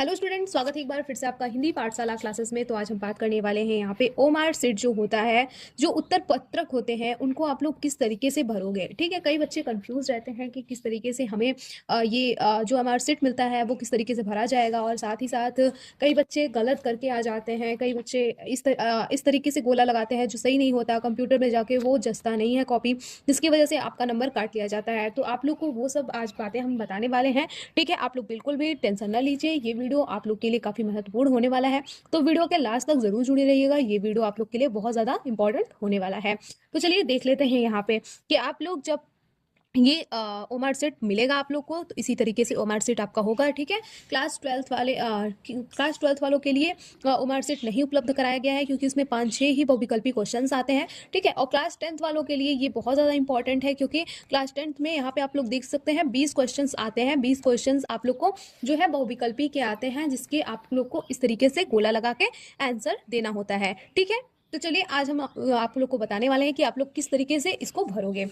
Hello student, स्वागत है एक बार फिर से आपका हिंदी पाठशाला क्लासेस में। तो आज हम बात करने वाले हैं यहाँ पे ओमार सीट जो होता है, जो उत्तर पत्रक होते हैं उनको आप लोग किस तरीके से भरोगे। ठीक है, कई बच्चे कंफ्यूज रहते हैं कि किस तरीके से हमें जो ओमार सीट मिलता है वो किस तरीके से भरा जाएगा, और साथ ही साथ कई बच्चे गलत करके आ जाते हैं। कई बच्चे इस तरीके से गोला लगाते हैं जो सही नहीं होता, कंप्यूटर में जाके वो जचता नहीं है कॉपी, जिसकी वजह से आपका नंबर काट लिया जाता है। तो आप लोग को वो सब आज बातें हम बताने वाले हैं। ठीक है, आप लोग बिल्कुल भी टेंशन ना लीजिए, ये वीडियो आप लोग के लिए काफ़ी महत्वपूर्ण होने वाला है। तो वीडियो के लास्ट तक जरूर जुड़े रहिएगा, ये वीडियो आप लोग के लिए बहुत ज़्यादा इंपॉर्टेंट होने वाला है। तो चलिए देख लेते हैं यहाँ पे कि आप लोग जब ये ओमार सेट मिलेगा आप लोग को, तो इसी तरीके से ओमार सेट आपका होगा। ठीक है, क्लास ट्वेल्थ वालों के लिए ओमार सेट नहीं उपलब्ध कराया गया है, क्योंकि इसमें 5-6 ही बहुविकल्पी क्वेश्चंस आते हैं। ठीक है, और क्लास 10th वालों के लिए ये बहुत ज़्यादा इंपॉर्टेंट है, क्योंकि क्लास 10th में यहाँ पे आप लोग देख सकते हैं 20 क्वेश्चन आते हैं। 20 क्वेश्चन आप लोग को जो है बहुविकल्पी के आते हैं, जिसके आप लोग को इस तरीके से गोला लगा के आंसर देना होता है। ठीक है, तो चलिए आज हम आप लोग को बताने वाले हैं कि आप लोग किस तरीके से इसको भरोगे।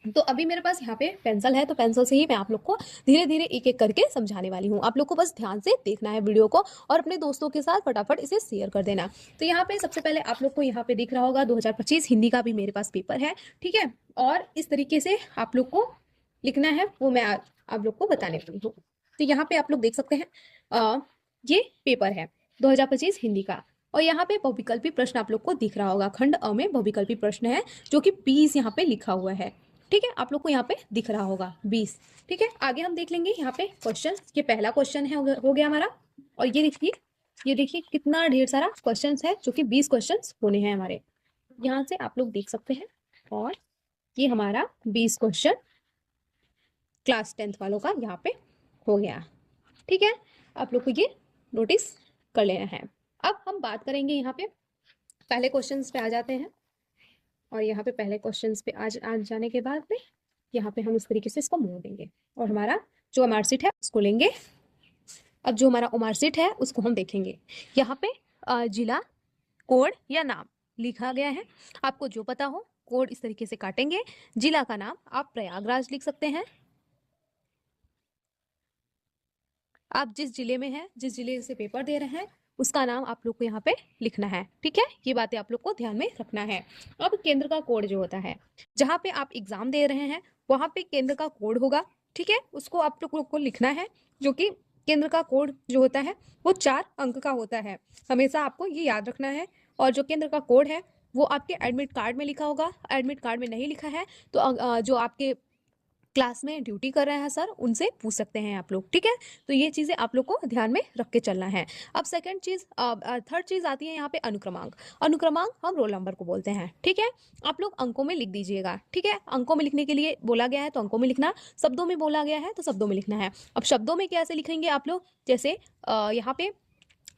तो अभी मेरे पास यहाँ पे पेंसिल है, तो पेंसिल से ही मैं आप लोग को धीरे धीरे एक एक करके समझाने वाली हूँ। आप लोग को बस ध्यान से देखना है वीडियो को और अपने दोस्तों के साथ फटाफट इसे शेयर कर देना। तो यहाँ पे सबसे पहले आप लोग को यहाँ पे दिख रहा होगा 2025 हिंदी का भी मेरे पास पेपर है। ठीक है, और इस तरीके से आप लोग को लिखना है, वो मैं आप लोग को बताने वाली हूँ। तो यहाँ पे आप लोग देख सकते हैं ये पेपर है 2025 हिंदी का, और यहाँ पे बहुविकल्पी प्रश्न आप लोग को दिख रहा होगा। खंड अ में बहुविकल्पी प्रश्न है जो कि 20 यहाँ पे लिखा हुआ है। ठीक है, आप लोग को यहाँ पे दिख रहा होगा 20। ठीक है, आगे हम देख लेंगे यहाँ पे क्वेश्चन। ये पहला क्वेश्चन है, हो गया हमारा। और ये देखिए कितना ढेर सारा क्वेश्चन है, जो कि 20 क्वेश्चन होने हैं हमारे। यहाँ से आप लोग देख सकते हैं, और ये हमारा 20 क्वेश्चन क्लास 10th वालों का यहाँ पे हो गया। ठीक है, आप लोग को ये नोटिस कर लेना है। अब हम बात करेंगे यहाँ पे पहले क्वेश्चन पे आ जाते हैं, और यहाँ पे पहले क्वेश्चंस पे आज जाने के बाद में यहाँ पे हम इस तरीके से इसको मोड़ देंगे, और हमारा जो ओमार सीट है उसको लेंगे। अब जो हमारा ओमार सीट है उसको हम देखेंगे। यहाँ पे जिला, कोड या नाम लिखा गया है। आपको जो पता हो कोड इस तरीके से काटेंगे। जिला का नाम आप प्रयागराज लिख सकते हैं। आप जिस जिले में हैं, जिस जिले से पेपर दे रहे हैं, उसका नाम आप लोग को यहाँ पे लिखना है। ठीक है, ये बातें आप लोग को ध्यान में रखना है। अब केंद्र का कोड जो होता है, जहाँ पे आप एग्जाम दे रहे हैं वहाँ पे केंद्र का कोड होगा। ठीक है, उसको आप लोग को लिखना है, जो कि केंद्र का कोड जो होता है वो 4 अंक का होता है। हमेशा आपको ये याद रखना है। और जो केंद्र का कोड है वो आपके एडमिट कार्ड में लिखा होगा। एडमिट कार्ड में नहीं लिखा है तो जो आपके क्लास में ड्यूटी कर रहे हैं सर, उनसे पूछ सकते हैं आप लोग। ठीक है, तो ये चीज़ें आप लोग को ध्यान में रख के चलना है। अब थर्ड चीज़ आती है यहाँ पे अनुक्रमांक। अनुक्रमांक हम रोल नंबर को बोलते हैं। ठीक है, आप लोग अंकों में लिख दीजिएगा। ठीक है, अंकों में लिखने के लिए बोला गया है तो अंकों में लिखना, शब्दों में बोला गया है तो शब्दों में लिखना है। अब शब्दों में कैसे लिखेंगे आप लोग, जैसे यहाँ पे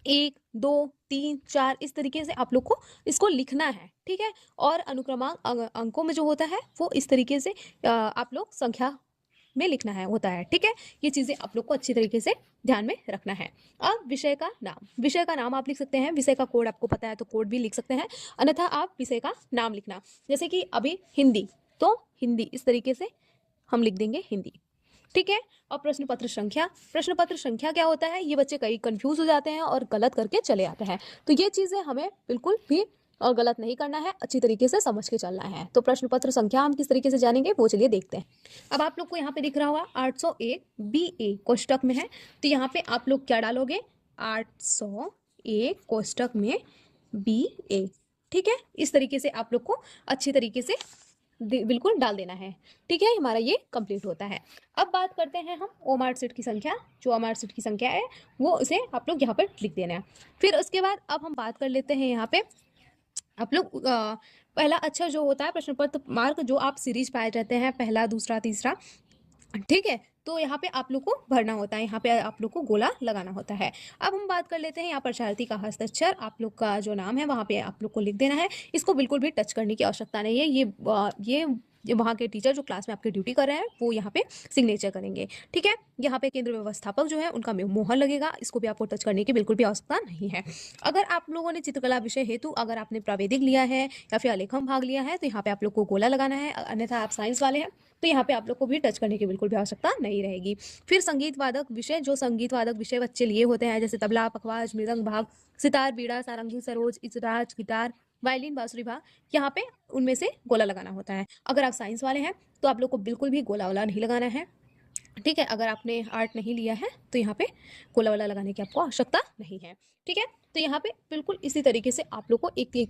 1, 2, 3, 4 इस तरीके से आप लोग को इसको लिखना है। ठीक है, और अनुक्रमांक अंकों में जो होता है वो इस तरीके से आप लोग संख्या में लिखना है होता है। ठीक है, ये चीजें आप लोग को अच्छी तरीके से ध्यान में रखना है। अब विषय का नाम, विषय का नाम आप लिख सकते हैं। विषय का कोड आपको पता है तो कोड भी लिख सकते हैं, अन्यथा आप विषय का नाम लिखना। जैसे कि अभी हिंदी, तो हिंदी इस तरीके से हम लिख देंगे हिंदी। ठीक है, और प्रश्न पत्र संख्या, प्रश्न पत्र संख्या क्या होता है, ये बच्चे कई कंफ्यूज हो जाते हैं और गलत करके चले आते हैं। तो ये चीजें हमें बिल्कुल भी गलत नहीं करना है, अच्छी तरीके से समझ के चलना है। तो प्रश्न पत्र संख्या हम किस तरीके से जानेंगे वो चलिए देखते हैं। अब आप लोग को यहाँ पे दिख रहा होगा 801 BA कोष्टक में है, तो यहाँ पे आप लोग क्या डालोगे, 801 कोष्टक में BA। ठीक है, इस तरीके से आप लोग को अच्छी तरीके से बिल्कुल डाल देना है। ठीक है, हमारा ये कंप्लीट होता है। अब बात करते हैं हम ओमार सीट की संख्या। जो ओमार सीट की संख्या है वो उसे आप लोग यहाँ पर लिख देना है। फिर उसके बाद अब हम बात कर लेते हैं यहाँ पे आप लोग पहला अक्षर जो होता है प्रश्न पत्र मार्क, जो आप सीरीज पाए रहते हैं, पहला, दूसरा, तीसरा। ठीक है, तो यहाँ पे आप लोग को भरना होता है, यहाँ पे आप लोग को गोला लगाना होता है। अब हम बात कर लेते हैं यहाँ पर प्रशार्थी का हस्ताक्षर, आप लोग का जो नाम है वहाँ पे आप लोग को लिख देना है। इसको बिल्कुल भी टच करने की आवश्यकता नहीं है। ये वहाँ के टीचर जो क्लास में आपके ड्यूटी कर रहे हैं वो यहाँ पे सिग्नेचर करेंगे। ठीक है, यहाँ पे केंद्र व्यवस्थापक जो है उनका मोहर लगेगा, इसको भी आपको टच करने की बिल्कुल भी आवश्यकता नहीं है। अगर आप लोगों ने चित्रकला विषय हेतु अगर आपने प्राविधिक लिया है या फिर आलेखन भाग लिया है तो यहाँ पे आप लोग को गोला लगाना है, अन्यथा आप साइंस वाले हैं तो यहाँ पे आप लोग को भी टच करने की बिल्कुल भी आवश्यकता नहीं रहेगी। फिर संगीत वादक विषय, जो संगीत वादक विषय बच्चे लिए होते हैं जैसे तबला, पखवाज, मृदंग भाग, सितार, बीड़ा, सारंगी, सरोज, इजराज, गिटार, वायलिन, बांसुरी भाग, यहाँ पे उनमें से गोला लगाना होता है। अगर आप साइंस वाले हैं तो आप लोग को बिल्कुल भी गोला वाला नहीं लगाना है। ठीक है, अगर आपने आर्ट नहीं लिया है तो यहाँ पे गोला वाला लगाने की आपको आवश्यकता नहीं है। ठीक है, तो यहाँ पे बिल्कुल इसी तरीके से आप लोग को एक एक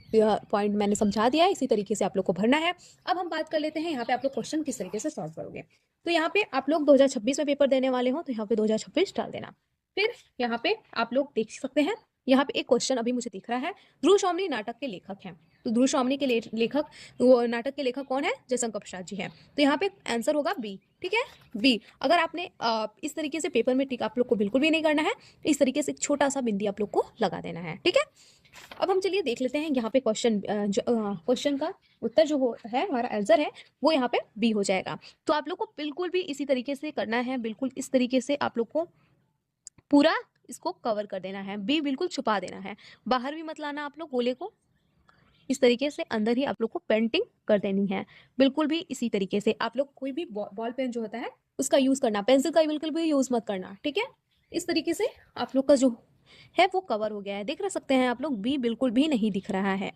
पॉइंट मैंने समझा दिया है, इसी तरीके से आप लोग को भरना है। अब हम बात कर लेते हैं यहाँ पे आप लोग क्वेश्चन किस तरीके से सॉल्व करोगे। तो यहाँ पे आप लोग 2026 में पेपर देने वाले हो तो यहाँ पे 2026 डाल देना। फिर यहाँ पे आप लोग देख सकते हैं, यहाँ पे एक क्वेश्चन अभी मुझे दिख रहा है, ध्रुव स्वामी नाटक के लेखक हैं। तो ध्रुव स्वामी के लेखक, वो नाटक के लेखक कौन है? जयशंकर प्रसाद जी हैं। तो यहाँ पे आंसर होगा बी। ठीक है, बी। अगर आपने इस तरीके से पेपर में टिक आप लोग को बिल्कुल भी नहीं करना है, इस तरीके से एक छोटा सा बिंदी आप लोग को लगा देना है। ठीक है, अब हम चलिए देख लेते हैं यहाँ पे क्वेश्चन का उत्तर जो है हमारा आंसर है वो यहाँ पे बी हो जाएगा। तो आप लोग को बिल्कुल भी इसी तरीके से करना है, बिल्कुल इस तरीके से आप लोग को पूरा इसको कवर कर देना है, बी बिल्कुल छुपा देना है, बाहर भी मत लाना आप लोग गोले को, इस तरीके से अंदर ही आप लोग को पेंटिंग कर देनी है। बिल्कुल भी इसी तरीके से आप लोग कोई भी बॉल पेन जो होता है उसका यूज करना, पेंसिल का बिल्कुल भी यूज मत करना। ठीक है, इस तरीके से आप लोग का जो है वो कवर हो गया है, देख सकते हैं आप लोग, बी बिल्कुल भी नहीं दिख रहा है।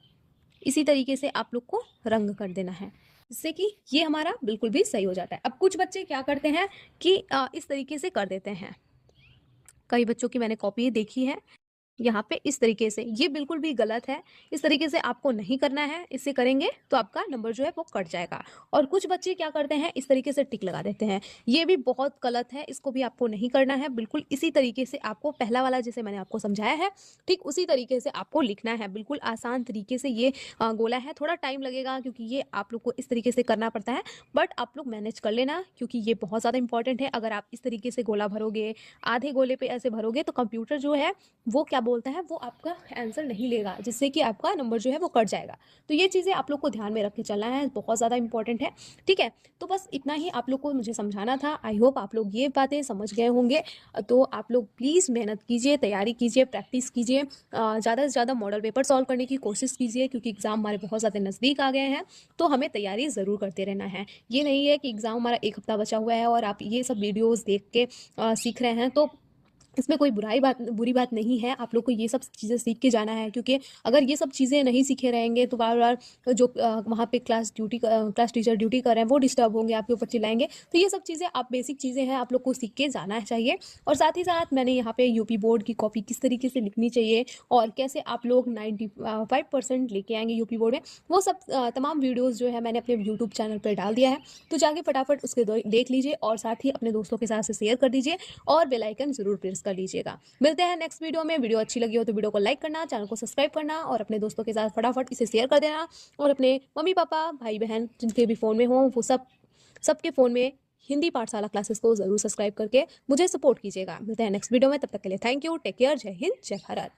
इसी तरीके से आप लोग को रंग कर देना है जिससे कि ये हमारा बिल्कुल भी सही हो जाता है। अब कुछ बच्चे क्या करते हैं कि इस तरीके से कर देते हैं, कई बच्चों की मैंने कॉपी देखी है यहाँ पे इस तरीके से, ये बिल्कुल भी गलत है। इस तरीके से आपको नहीं करना है, इससे करेंगे तो आपका नंबर जो है वो कट जाएगा। और कुछ बच्चे क्या करते हैं, इस तरीके से टिक लगा देते हैं, ये भी बहुत गलत है, इसको भी आपको नहीं करना है। बिल्कुल इसी तरीके से आपको पहला वाला जैसे मैंने आपको समझाया है ठीक उसी तरीके से आपको लिखना है। बिल्कुल आसान तरीके से ये गोला है, थोड़ा टाइम लगेगा क्योंकि ये आप लोग को इस तरीके से करना पड़ता है, बट आप लोग मैनेज कर लेना क्योंकि ये बहुत ज़्यादा इंपॉर्टेंट है। अगर आप इस तरीके से गोला भरोगे, आधे गोले पे ऐसे भरोगे तो कंप्यूटर जो है वो क्या बोलता है, वो आपका आंसर नहीं लेगा, जिससे कि आपका नंबर जो है वो कट जाएगा। तो ये चीज़ें आप लोग को ध्यान में रख के चलना है, बहुत ज़्यादा इंपॉर्टेंट है। ठीक है, तो बस इतना ही आप लोग को मुझे समझाना था। आई होप आप लोग ये बातें समझ गए होंगे। तो आप लोग प्लीज़ मेहनत कीजिए, तैयारी कीजिए, प्रैक्टिस कीजिए, ज़्यादा से ज़्यादा मॉडल पेपर सॉल्व करने की कोशिश कीजिए क्योंकि एग्ज़ाम हमारे बहुत ज़्यादा नज़दीक आ गए हैं। तो हमें तैयारी ज़रूर करते रहना है। ये नहीं है कि एग्ज़ाम हमारा एक हफ्ता बचा हुआ है और आप ये सब वीडियोज़ देख के सीख रहे हैं, तो इसमें कोई बुरी बात नहीं है। आप लोग को ये सब चीज़ें सीख के जाना है क्योंकि अगर ये सब चीज़ें नहीं सीखे रहेंगे तो बार बार जो वहाँ पे क्लास टीचर ड्यूटी कर रहे हैं वो डिस्टर्ब होंगे, आपके ऊपर चिल्लाएंगे। तो ये सब चीज़ें आप बेसिक चीज़ें हैं, आप लोग को सीख के जाना चाहिए। और साथ ही साथ मैंने यहाँ पे यूपी बोर्ड की कॉपी किस तरीके से लिखनी चाहिए और कैसे आप लोग 95% लेके आएंगे यूपी बोर्ड में, वो सब तमाम वीडियोज़ जो है मैंने अपने यूट्यूब चैनल पर डाल दिया है। तो जाके फटाफट उसके देख लीजिए और साथ ही अपने दोस्तों के साथ से शेयर कर दीजिए और बेल आइकन जरूर प्रेस कर लीजिएगा। मिलते हैं नेक्स्ट वीडियो में। वीडियो अच्छी लगी हो तो वीडियो को लाइक करना, चैनल को सब्सक्राइब करना और अपने दोस्तों के साथ फटाफट इसे शेयर कर देना। और अपने मम्मी पापा भाई बहन जिनके भी फ़ोन में हो वो सबके फ़ोन में हिंदी पाठशाला क्लासेस को ज़रूर सब्सक्राइब करके मुझे सपोर्ट कीजिएगा। मिलते हैं नेक्स्ट वीडियो में, तब तक के लिए थैंक यू, टेक केयर, जय हिंद, जय भारत।